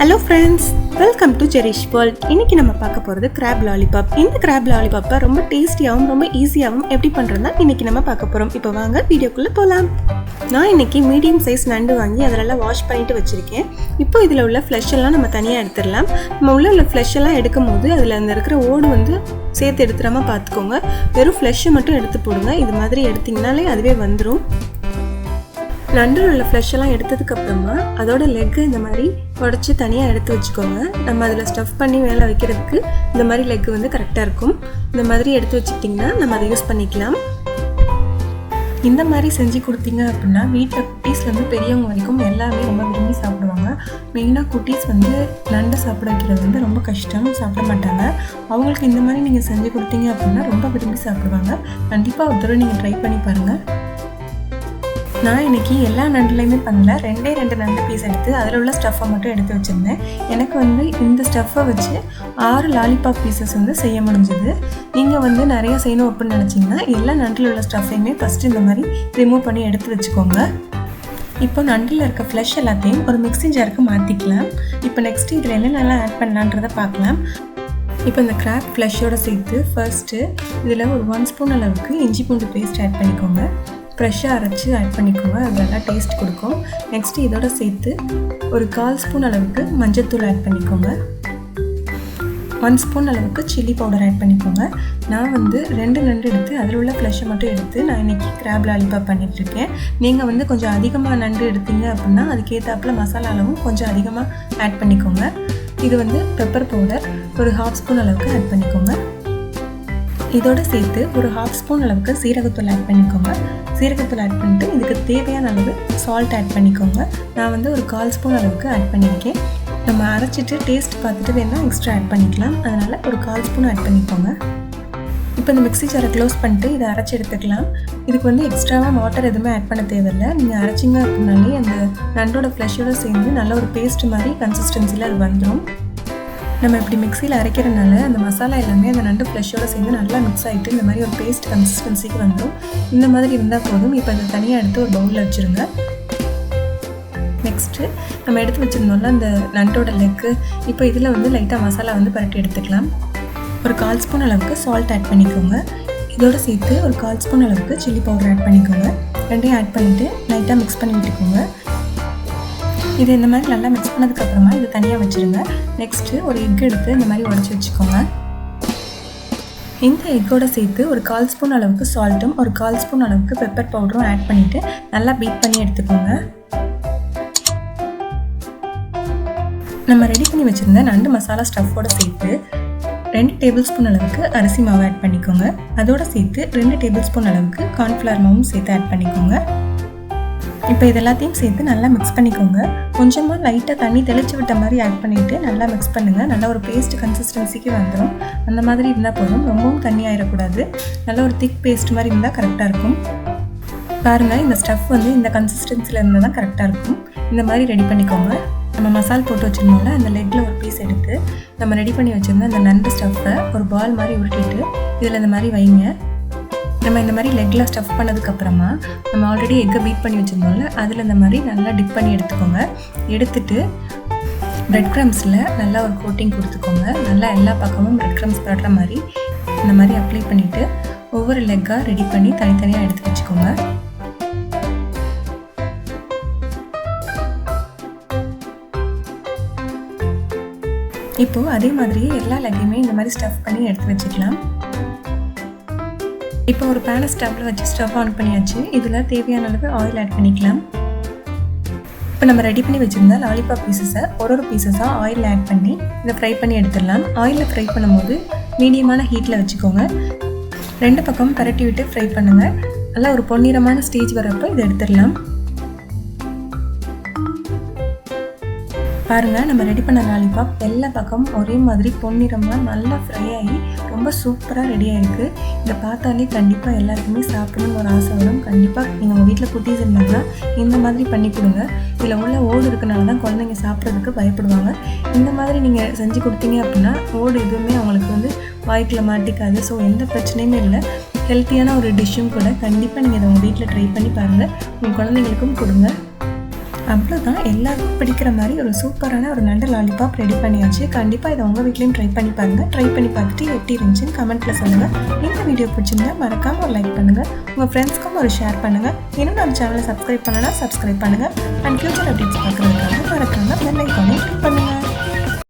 Hello friends, welcome to Jerish world. இன்றைக்கி நம்ம பார்க்க போகிறது கிராப் லாலிபாப். இந்த கிராப் லாலிபாப்பை ரொம்ப டேஸ்டியாகவும் ரொம்ப ஈஸியாகவும் எப்படி பண்ணுறதுனா இன்றைக்கி நம்ம பார்க்க போகிறோம். இப்போ வாங்க வீடியோக்குள்ளே போகலாம். நான் இன்றைக்கி மீடியம் சைஸ் நண்டு வாங்கி அதெல்லாம் வாஷ் பண்ணிவிட்டு வச்சுருக்கேன். இப்போ இதில் உள்ள ஃப்ளஷ் எல்லாம் நம்ம தனியாக எடுத்துடலாம். நம்ம உள்ள ஃப்ளஷ் எல்லாம் எடுக்கும் போது அதில் அந்த இருக்கிற ஓடு சேர்த்து எடுத்துடாம பார்த்துக்கோங்க. வெறும் ஃப்ளஷ்ஷை மட்டும் எடுத்து போடுங்க. இது மாதிரி எடுத்திங்கனாலே அதுவே வந்துடும். நண்டில் உள்ள ஃப்ளஷ் எல்லாம் எடுத்ததுக்கப்புறமா அதோட லெக்கை இந்த மாதிரி உடச்சி தனியாக எடுத்து வச்சுக்கோங்க. நம்ம அதில் ஸ்டஃப் பண்ணி மேலே வைக்கிறதுக்கு இந்த மாதிரி லெக்கு கரெக்டாக இருக்கும். இந்த மாதிரி எடுத்து வச்சுக்கிட்டிங்கன்னா நம்ம அதை யூஸ் பண்ணிக்கலாம். இந்த மாதிரி செஞ்சு கொடுத்தீங்க அப்படின்னா வீட்டில் குட்டீஸ்லேருந்து பெரியவங்க வரைக்கும் எல்லாருமே ரொம்ப விரும்பி சாப்பிடுவாங்க. மெயினாக குட்டீஸ் நண்டை சாப்பிட வைக்கிறது ரொம்ப கஷ்டம், சாப்பிட மாட்டாங்க. அவங்களுக்கு இந்த மாதிரி நீங்கள் செஞ்சு கொடுத்தீங்க அப்படின்னா ரொம்ப விரும்பி சாப்பிடுவாங்க. கண்டிப்பாக ஒரு தடவை நீங்கள் ட்ரை பண்ணி பாருங்கள். நான் இன்றைக்கி எல்லா நண்டுலையுமே பண்ணல. ரெண்டு நண்டு பீஸ் எடுத்து அதில் உள்ள ஸ்டஃப்பை மட்டும் எடுத்து வச்சுருந்தேன். எனக்கு இந்த ஸ்டஃப்பை வச்சு 6 லாலிபாப் பீசஸ் செய்ய முடிஞ்சுது. நீங்கள் நிறைய செய்யணும் அப்படின்னு நினச்சிங்கன்னா எல்லா நண்டில் உள்ள ஸ்டஃப்பையுமே ஃபஸ்ட்டு இந்த மாதிரி ரிமூவ் பண்ணி எடுத்து வச்சுக்கோங்க. இப்போ நண்டில் இருக்க ஃப்ளஷ் எல்லாத்தையும் ஒரு மிக்ஸி ஜாருக்கு மாற்றிக்கலாம். இப்போ நெக்ஸ்ட்டு இதில் என்னென்னலாம் ஆட் பண்ணலான்றதை பார்க்கலாம். இப்போ இந்த கிராப் ஃப்ளஷோடு சேர்த்து ஃபர்ஸ்ட்டு இதில் ஒரு 1 ஸ்பூன் அளவுக்கு இஞ்சி பூண்டு பேஸ்ட் ஆட் பண்ணிக்கோங்க. ஃப்ரெஷ்ஷாக அரைச்சி ஆட் பண்ணிக்கோங்க, அது நல்லா டேஸ்ட் கொடுக்கும். நெக்ஸ்ட்டு இதோட சேர்த்து ஒரு 1/4 ஸ்பூன் அளவுக்கு மஞ்சள்தூள் ஆட் பண்ணிக்கோங்க. 1 ஸ்பூன் அளவுக்கு சில்லி பவுடர் ஆட் பண்ணிக்கோங்க. நான் 2 நண்டு எடுத்து அதில் உள்ள ஃப்ளஷை மட்டும் எடுத்து நான் இன்றைக்கி கிராப் லாலிபாப் பண்ணிகிட்ருக்கேன். நீங்கள் கொஞ்சம் அதிகமாக நண்டு எடுத்தீங்க அப்படின்னா அதுக்கேற்றாப்புல மசாலா அளவும் கொஞ்சம் அதிகமாக ஆட் பண்ணிக்கோங்க. இது பெப்பர் பவுடர் ஒரு 1/2 ஸ்பூன் அளவுக்கு ஆட் பண்ணிக்கோங்க. இதோடு சேர்த்து ஒரு 1/2 ஸ்பூன் அளவுக்கு சீரகத்தூள் ஆட் பண்ணிக்கோங்க. சீரகத்தூள் ஆட் பண்ணிட்டு இதுக்கு தேவையான அளவு சால்ட் ஆட் பண்ணிக்கோங்க. நான் ஒரு 1/4 ஸ்பூன் அளவுக்கு ஆட் பண்ணியிருக்கேன். நம்ம அரைச்சிட்டு டேஸ்ட் பார்த்துட்டு வேணால் எக்ஸ்ட்ரா ஆட் பண்ணிக்கலாம். அதனால் ஒரு 1/4 ஸ்பூன் ஆட் பண்ணிக்கோங்க. இப்போ இந்த மிக்ஸி ஜாரை க்ளோஸ் பண்ணிட்டு இதை அரைச்சி எடுத்துக்கலாம். இதுக்கு எக்ஸ்ட்ராவாக வாட்டர் எதுவுமே ஆட் பண்ண தேவையில்லை. நீங்கள் அரைச்சிங்க அப்படின்னாலே அந்த நண்டோட ஃப்ளஷோடு சேர்ந்து நல்ல ஒரு பேஸ்ட் மாதிரி கன்சிஸ்டன்சியில் அது வந்துடும். நம்ம இப்படி மிக்சியில் அரைக்கிறதுனால அந்த மசாலா எல்லாமே அந்த நண்டு ஃப்ளஷோடு சேர்ந்து நல்லா மிக்ஸ் ஆகிட்டு இந்த மாதிரி ஒரு பேஸ்ட் கன்சிஸ்டன்சிக்கு வந்துடும். இந்த மாதிரி இருந்தால் போதும். இப்போ அதை தனியாக எடுத்து ஒரு பவுலில் வச்சுருங்க. நெக்ஸ்ட்டு நம்ம எடுத்து வச்சுருந்தோம்ல அந்த நண்டோட லெக்கு, இப்போ இதில் லைட்டாக மசாலா பரட்டி எடுத்துக்கலாம். ஒரு 1/4 ஸ்பூன் அளவுக்கு சால்ட் ஆட் பண்ணிக்கோங்க. இதோடு சேர்த்து ஒரு 1/4 ஸ்பூன் அளவுக்கு சில்லி பவுடர் ஆட் பண்ணிக்கோங்க. ரெண்டையும் ஆட் பண்ணிவிட்டு லைட்டாக மிக்ஸ் பண்ணி விட்டுக்கோங்க. இது இந்த மாதிரி நல்லா மிக்ஸ் பண்ணதுக்கப்புறமா இது தனியாக வச்சுருங்க. நெக்ஸ்ட்டு ஒரு எக் எடுத்து இந்த மாதிரி உடச்சி வச்சுக்கோங்க. இந்த எக்கோட சேர்த்து ஒரு 1/4 ஸ்பூன் அளவுக்கு சால்ட்டும் ஒரு 1/4 ஸ்பூன் அளவுக்கு பெப்பர் பவுடரும் ஆட் பண்ணிவிட்டு நல்லா பீட் பண்ணி எடுத்துக்கோங்க. நம்ம ரெடி பண்ணி வச்சுருந்த நண்டு மசாலா ஸ்டஃப்போடு சேர்த்து 2 டேபிள் ஸ்பூன் அளவுக்கு அரிசி மாவு ஆட் பண்ணிக்கோங்க. அதோடு சேர்த்து 2 டேபிள் ஸ்பூன் அளவுக்கு கார்ன்ஃப்ளவர் மாவும் சேர்த்து ஆட் பண்ணிக்கோங்க. இப்போ இது எல்லாத்தையும் சேர்த்து நல்லா மிக்ஸ் பண்ணிக்கோங்க. கொஞ்சமாக லைட்டாக தண்ணி தெளித்து விட்ட மாதிரி ஆட் பண்ணிவிட்டு நல்லா மிக்ஸ் பண்ணுங்கள். நல்லா ஒரு பேஸ்ட் கன்சிஸ்டன்சிக்கு வந்துடும். அந்த மாதிரி இருந்தால் போதும், ரொம்பவும் தண்ணி ஆகிடக்கூடாது. நல்ல ஒரு திக் பேஸ்ட் மாதிரி இருந்தால் கரெக்டாக இருக்கும். பாருங்கள், இந்த ஸ்டஃப் இந்த கன்சிஸ்டன்சியில் இருந்தால் தான் கரெக்டாக இருக்கும். இந்த மாதிரி ரெடி பண்ணிக்கோங்க. நம்ம மசால் போட்டு வச்சுருந்தோம்ல அந்த லெக்கில் ஒரு பீஸ் எடுத்து நம்ம ரெடி பண்ணி வச்சுருந்த அந்த நண்டு ஸ்டஃப்பை ஒரு பால் மாதிரி உருட்டிட்டு இதில் இந்த மாதிரி வைங்க. நம்ம இந்த மாதிரி லெக்கில் ஸ்டஃப் பண்ணதுக்கப்புறமா நம்ம ஆல்ரெடி எக்கை பீட் பண்ணி வச்சுருந்தோம்ல அதில் இந்த மாதிரி நல்லா டிப் பண்ணி எடுத்துக்கோங்க. எடுத்துட்டு பிரெட் க்ரம்ஸில் நல்லா ஒரு கோட்டிங் கொடுத்துக்கோங்க. நல்லா எல்லா பக்கமும் பிரெட் க்ரம்ஸ் படுற மாதிரி இந்த மாதிரி அப்ளை பண்ணிவிட்டு ஒவ்வொரு லெக்காக ரெடி பண்ணி தனித்தனியாக எடுத்து வச்சுக்கோங்க. இப்போது அதே மாதிரியே எல்லா லெக்கையுமே இந்த மாதிரி ஸ்டஃப் பண்ணி எடுத்து வச்சுக்கலாம். இப்போ ஒரு பேனை ஸ்டவ்வில் வச்சு ஸ்டவ் ஆன் பண்ணியாச்சு. இதில் தேவையான அளவு ஆயில் ஆட் பண்ணிக்கலாம். இப்போ நம்ம ரெடி பண்ணி வச்சுருந்தா லாலிபாப் பீசஸை ஒரு பீசஸாக ஆயிலில் ஆட் பண்ணி இதை ஃப்ரை பண்ணி எடுத்துடலாம். ஆயிலில் ஃப்ரை பண்ணும்போது மீடியமான ஹீட்டில் வச்சுக்கோங்க. 2 பக்கமும் பரட்டி விட்டு ஃப்ரை பண்ணுங்கள். நல்லா ஒரு பொன்னிறமான ஸ்டேஜ் வரப்போ இதை எடுத்துடலாம். பாருங்கள், நம்ம ரெடி பண்ண லாலிபாப் எல்லா பக்கமும் ஒரே மாதிரி பொன்னிறமாக நல்லா ஃப்ரை ஆகி ரொம்ப சூப்பராக ரெடியாக இருக்குது. இதை பார்த்தாலே கண்டிப்பாக எல்லாருக்குமே சாப்பிடணும்னு ஒரு ஆசை வரும். கண்டிப்பாக நீங்கள் உங்கள் வீட்டில் குட்டீஸ் இருந்தாங்கன்னா இந்த மாதிரி பண்ணி கொடுங்க. இதில் உள்ள ஓடு இருக்கனால தான் குழந்தைங்க சாப்பிட்றதுக்கு பயப்படுவாங்க. இந்த மாதிரி நீங்கள் செஞ்சு கொடுத்தீங்க அப்படின்னா ஓடு எதுவுமே அவங்களுக்கு வாய்க்குள்ள மாட்டிக்காது. ஸோ எந்த பிரச்சனையுமே இல்லை. ஹெல்த்தியான ஒரு டிஷ்ஷும் கூட. கண்டிப்பாக நீங்கள் இதை உங்கள் வீட்டில் ட்ரை பண்ணி பாருங்கள். உங்கள் குழந்தைங்களுக்கும் கொடுங்க. அவ்வளோதான், எல்லாருக்கும் பிடிக்கிற மாதிரி ஒரு சூப்பரான ஒரு நல்ல லாலிபாப் ரெடி பண்ணியாச்சு. கண்டிப்பாக இதை உங்கள் வீட்லேயும் ட்ரை பண்ணி பாருங்கள். ட்ரை பண்ணி பார்த்துட்டு எப்படி இருந்துச்சுன்னு கமெண்ட்டில் சொல்லுங்கள். இந்த வீடியோ பிடிச்சிருந்தா மறக்காமல் ஒரு லைக் பண்ணுங்கள், உங்கள் ஃப்ரெண்ட்ஸ்க்கும் ஒரு ஷேர் பண்ணுங்கள். இன்னும் நம்ம சேனலை சப்ஸ்கிரைப் பண்ணனா சப்ஸ்கிரைப் பண்ணுங்கள். அண்ட் ஃபியூச்சர் அப்டேட்ஸ் பார்க்குறதுக்காக மறக்காமல் பெல் ஐகானை கிளிக் பண்ணுங்கள்.